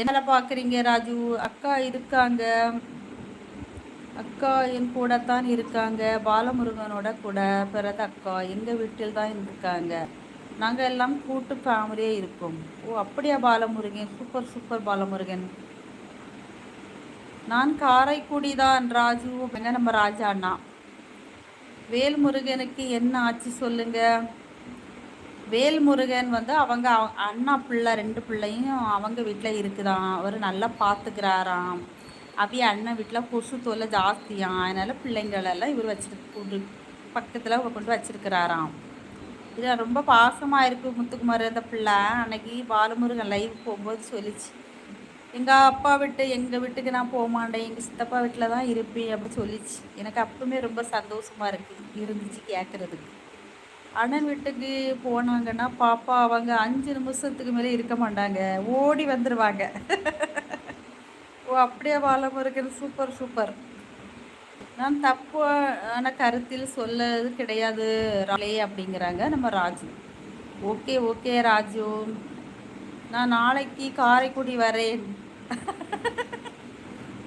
என்ன பார்க்குறீங்க ராஜு? அக்கா இருக்காங்க. அக்கா என் கூட தான் இருக்காங்க. பாலமுருகனோட கூட பிறந்த அக்கா எங்கள் வீட்டில் தான் இருக்காங்க. நாங்கள் எல்லாம் கூட்டு ஃபேமிலியே இருக்கோம். ஓ அப்படியா பாலமுருகன், சூப்பர் சூப்பர் பாலமுருகன். நான் காரைக்குடி தான் ராஜு. நம்ம ராஜா அண்ணா. வேல்முருகனுக்கு என்ன ஆச்சு சொல்லுங்க. வேல்முருகன் வந்து அவங்க அண்ணா பிள்ளை 2 பிள்ளையும் அவங்க வீட்டில் இருக்குதான். அவர் நல்லா பார்த்துக்கிறாராம். அப்படியே அண்ணன் வீட்டில் கொசு தொல்லை ஜாஸ்தியாம். அதனால் பிள்ளைங்களெல்லாம் இவர் வச்சுட்டு பக்கத்தில் கொண்டு வச்சிருக்கிறாராம். இது ரொம்ப பாசமாக இருக்குது முத்துக்குமார் அந்த பிள்ளை. அன்னைக்கு பாலமுருகன் லைவ் போகும்போது சொல்லிச்சு, எங்கள் அப்பா விட்டு எங்கள் வீட்டுக்கு நான் போக மாட்டேன், எங்கள் சித்தப்பா வீட்டில் தான் இருப்பேன் அப்படி சொல்லிச்சு. எனக்கு அப்பவுமே ரொம்ப சந்தோஷமாக இருந்துச்சு கேட்குறதுக்கு. அண்ணன் வீட்டுக்கு போனாங்கன்னா பாப்பா அவங்க 5 நிமிஷத்துக்கு மேலே இருக்க மாட்டாங்க, ஓடி வந்துடுவாங்க. ஓ அப்படியே பாலமுருகன், சூப்பர் சூப்பர். நான் தப்பான கருத்தில் சொல்லது கிடையாது ராலே அப்படிங்கிறாங்க நம்ம ராஜு. ஓகே ஓகே ராஜு, நான் நாளைக்கு காரைக்குடி வரேன்.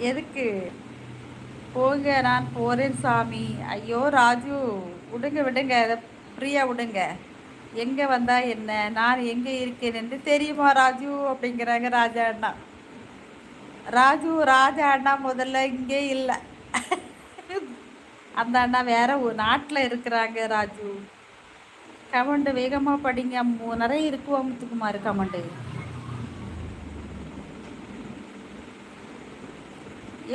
எதுக்கு? போங்க, நான் போகிறேன் சாமி. ஐயோ ராஜு, விடுங்க விடுங்க, அதை ஃப்ரீயாக விடுங்க. எங்கே வந்தா என்ன, நான் எங்கே இருக்கேன் என்று தெரியுமா ராஜு அப்படிங்கிறாங்க ராஜா அண்ணா. ராஜா அண்ணா முதல்ல இங்கே இல்லை, அந்த அண்ணா வேற ஒரு நாட்டில் இருக்கிறாங்க ராஜு. கமெண்ட் வேகமாக படிங்க, நிறைய இருக்குவா முத்துக்குமார் கமெண்ட்.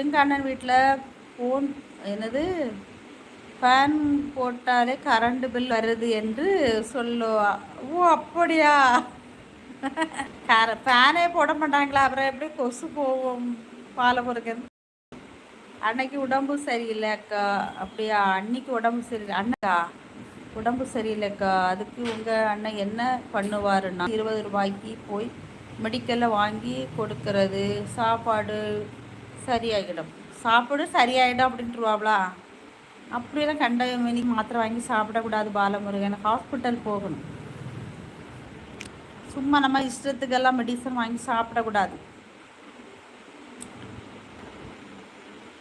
எங்கள் அண்ணன் வீட்டில் ஃபோன் என்னது ஃபேன் போட்டாலே கரண்ட் பில் வருது என்று சொல்லுவா. ஓ அப்படியா? ஃபேனே போட மாட்டாங்களா, அப்புறம் எப்படி கொசு போவோம் பாலமுருகன்? அன்னைக்கு உடம்பு சரியில்லை அக்கா. அப்படியா? அன்னைக்கு உடம்பு சரியில்லை அண்ணக்கா, உடம்பு சரியில்லைக்கா. அதுக்கு உங்கள் அண்ணன் என்ன பண்ணுவாருன்னா 20 ரூபாய்க்கு போய் மெடிக்கலில் வாங்கி கொடுக்கறது, சாப்பாடு சரியாகிடும் அப்படின்ட்டுருவாங்களா? அப்படியெல்லாம் கண்ட மணிக்கு மாத்திரை வாங்கி சாப்பிடக்கூடாது பாலமுருகன், ஹாஸ்பிட்டல் போகணும். சும்மா நம்ம இஷ்டத்துக்கெல்லாம் மெடிசன் வாங்கி சாப்பிடக்கூடாது.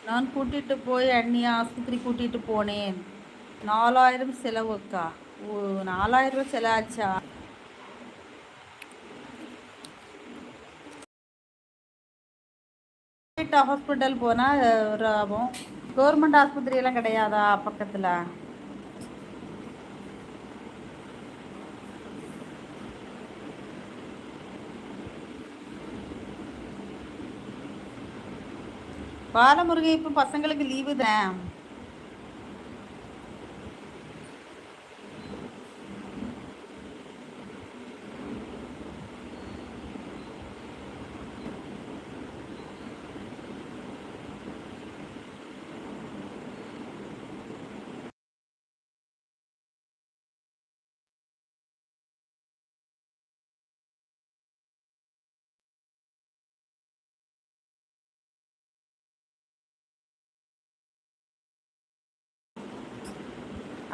நான் கூட்டிகிட்டு போய் அண்ணியை ஆஸ்பத்திரி கூட்டிகிட்டு போனேன். 4000 செலவுக்கா? ஓ 4000 ரூபா செலவாச்சா? ஹாஸ்பிட்டல் போனால் ஆகும். கவர்மெண்ட் ஆஸ்பத்திரியெல்லாம் கிடையாதா பக்கத்தில்? பாலமுருகன் இப்போ பசங்களுக்கு லீவு தான்.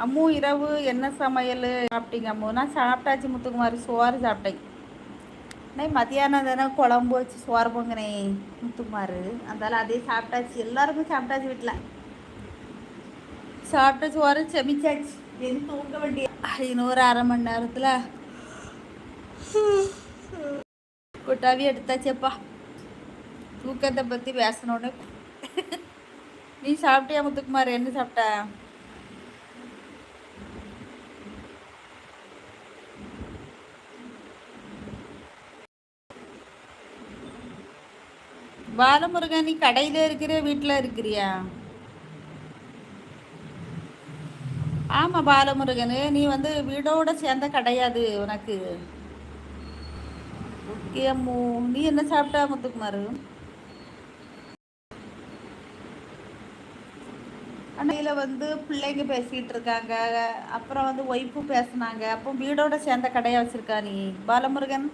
அம்மு இரவு என்ன சமையல் சாப்பிட்டீங்க அம்மு? நான் சாப்பிட்டாச்சு முத்துக்குமாரி, சோறு சாப்பிட்டேன். மத்தியானம் தானே குழம்பு வச்சு சோறு பொங்கினே முத்துக்குமாரு, அதனால அதே சாப்பிட்டாச்சு. எல்லாருக்கும் சாப்பிட்டாச்சு வீட்டில். சாப்பிட்ட சோறு செமிச்சாச்சு. எது தூங்க வேண்டிய இன்னொரு அரை மணி நேரத்தில் கொட்டாவி எடுத்தாச்சப்பா. தூக்கத்தை பற்றி பேசணுன்னு. நீ சாப்பிட்டியா முத்துக்குமார்? என்ன சாப்பிட்ட? பாலமுருகன், நீ கடையில் இருக்கிற வீட்டில் இருக்கிறியா? ஆமாம் பாலமுருகன், நீ வந்து வீடோட சேர்ந்த கிடையாது உனக்கு. ஓகே அம்மு, நீ என்ன சாப்பிட்டா முத்துக்குமார்? அன்னையில் வந்து பிள்ளைங்க பேசிகிட்டு இருக்காங்க, அப்புறம் வந்து ஒய்ஃபும் பேசுனாங்க. அப்போ வீடோட சேர்ந்த கடையாக வச்சுருக்கா நீ பாலமுருகன்?